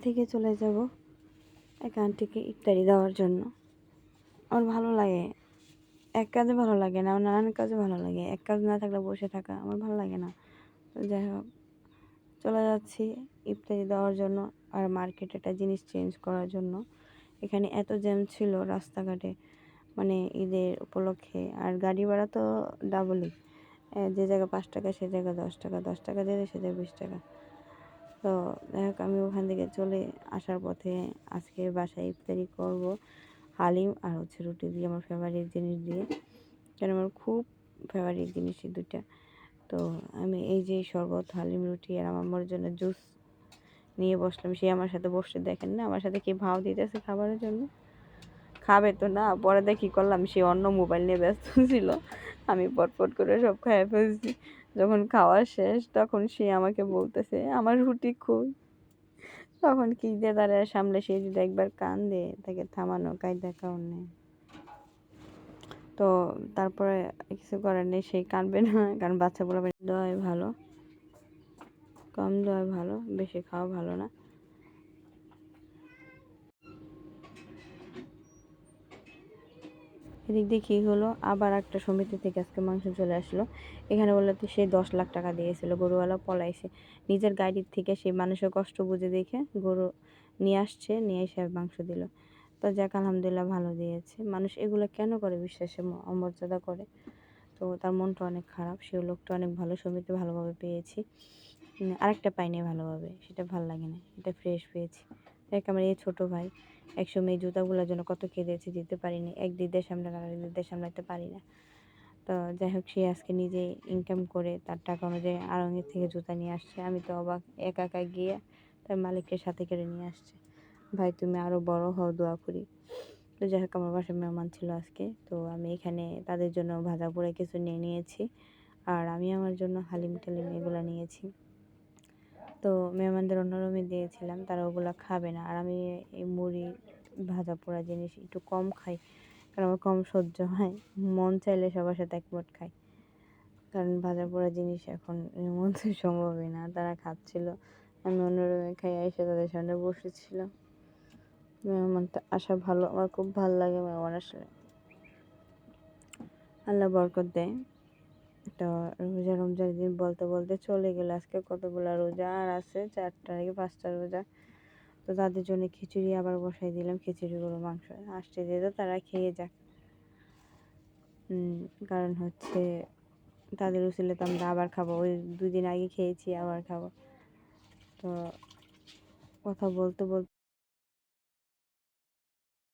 থেকে চলে যাব এক আন্টিকে ইফতারি দেওয়ার জন্য। আমার ভালো লাগে, এক কাজে ভালো লাগে না, আমার নানান কাজে ভালো লাগে। এক কাজ না থাকলে বসে থাকা আমার ভালো লাগে না। তো যাই হোক, চলে যাচ্ছি ইফতারি দেওয়ার জন্য আর মার্কেটে একটা জিনিস চেঞ্জ করার জন্য। এখানে এত জ্যাম ছিল রাস্তাঘাটে, মানে ঈদের উপলক্ষে। আর গাড়ি ভাড়া তো ডাবলই, যে জায়গায় 5 টাকা সে জায়গায় 10 টাকা, 10 টাকা দিলে সে জায়গায় 20 টাকা। তো যাই হোক, আমি ওখান থেকে চলে আসার পথে আজকে বাসায় ইফতারি করব হালিম আর রুটি দিয়ে, আমার ফেভারিট জিনিস দিয়ে, কারণ আমার খুব ফেভারিট জিনিস এই দুইটা। তো আমি এই যে শরবত, হালিম, রুটি আর আমার জন্য জুস নিয়ে বসলাম। সে আমার সাথে বসতে, দেখেন না আমার সাথে কি ভাও দিতেছে খাবারের জন্য। খাবে তো না, পরে দেখি করলাম সে অন্য মোবাইল নিয়ে ব্যস্ত ছিল, আমি পটপট করে সব খাইয়ে ফেলছি। যখন খাওয়া শেষ তখন সে আমাকে বলতেছে আমার রুটি কই। তখন কি দিয়ে তারা সামলে, সে যদি একবার কান্দে তাকে থামানো কায়দা কারণ নেই। তো তারপরে কিছু করার নেই, সেই কাঁদবে না, কারণ বাচ্চা বলে দেওয়াই ভালো, কম দেওয়াই ভালো, বেশি খাওয়া ভালো না। এদিক দিয়ে কী হলো, আবার একটা সমিতি থেকে আজকে মাংস চলে আসলো। এখানে বললো তো সে 10 লাখ টাকা দিয়েছিল, গরুওয়ালা পলাইছে। নিজের গাড়ির থেকে সে মানুষের কষ্ট বুঝে দেখে গরু নিয়ে আসছে, নিয়ে এসে মাংস দিল। তো যাক, আলহামদুলিল্লাহ ভালো দিয়েছে। মানুষ এগুলো কেন করে, বিশ্বাসে অমর্যাদা করে। তো তার মনটা অনেক খারাপ, সে লোকটা অনেক ভালো, সমিতি ভালোভাবে পেয়েছি। আরেকটা পাইনি ভালোভাবে, সেটা ভালো লাগে না, এটা ফ্রেশ পেয়েছি। দেখ, আমার এই ছোটো ভাই একসময় এই জুতাগুলোর জন্য কত কেঁদেছে, দিতে পারিনি। এক দিদির সামনে আর এক দিদির সামলাতে পারি না। তো যাই হোক, সে আজকে নিজে ইনকাম করে তার টাকা অনুযায়ী আড়ঙের থেকে জুতা নিয়ে আসছে। আমি তো অবাক, একা একা গিয়ে তার মালিককে সাথে করে নিয়ে আসছে। ভাই তুমি আরও বড় হও, দোয়া করি। তো যাই হোক, আমার বাসায় মেহমান ছিল আজকে, তো আমি এখানে তাদের জন্য ভাজা পোড়া কিছু নিয়ে নিয়েছি, আর আমি আমার জন্য হালিম টালিম এগুলো নিয়েছি। তো মেহমানদের অন্য রুমে দিয়েছিলাম, তারা ওগুলো খাবে না। আর আমি এই মুড়ি ভাজা পোড়া জিনিস একটু কম খাই, কারণ আমার কম সহ্য হয়। মন চাইলে সবার সাথে একমত খাই, কারণ ভাজা পোড়া জিনিস এখন মন তো সম্ভবই না। তারা খাচ্ছিল, আমি অন্য রুমে খাই, এসে তাদের সামনে বসেছিলাম। মেহমানটা আসা ভালো, আমার খুব ভালো লাগে মেহমান আসলে, আল্লাহ বরকত দেয়। তো রমজানের দিন বলতে বলতে চলে গেল। আজকে কতগুলো রোজা আর আছে, 4টা নাকি 5টা রোজা। তো তাদের জন্য খিচুড়ি আবার বসাই দিলাম, খিচুড়িগুলো মাংস আসতে দিয়ে তো তারা খেয়ে যাক। কারণ হচ্ছে তাদের উচিলে তো আমরা আবার খাবো, ওই 2 দিন আগে খেয়েছি, আবার খাবো। তো কথা বলতে বলতে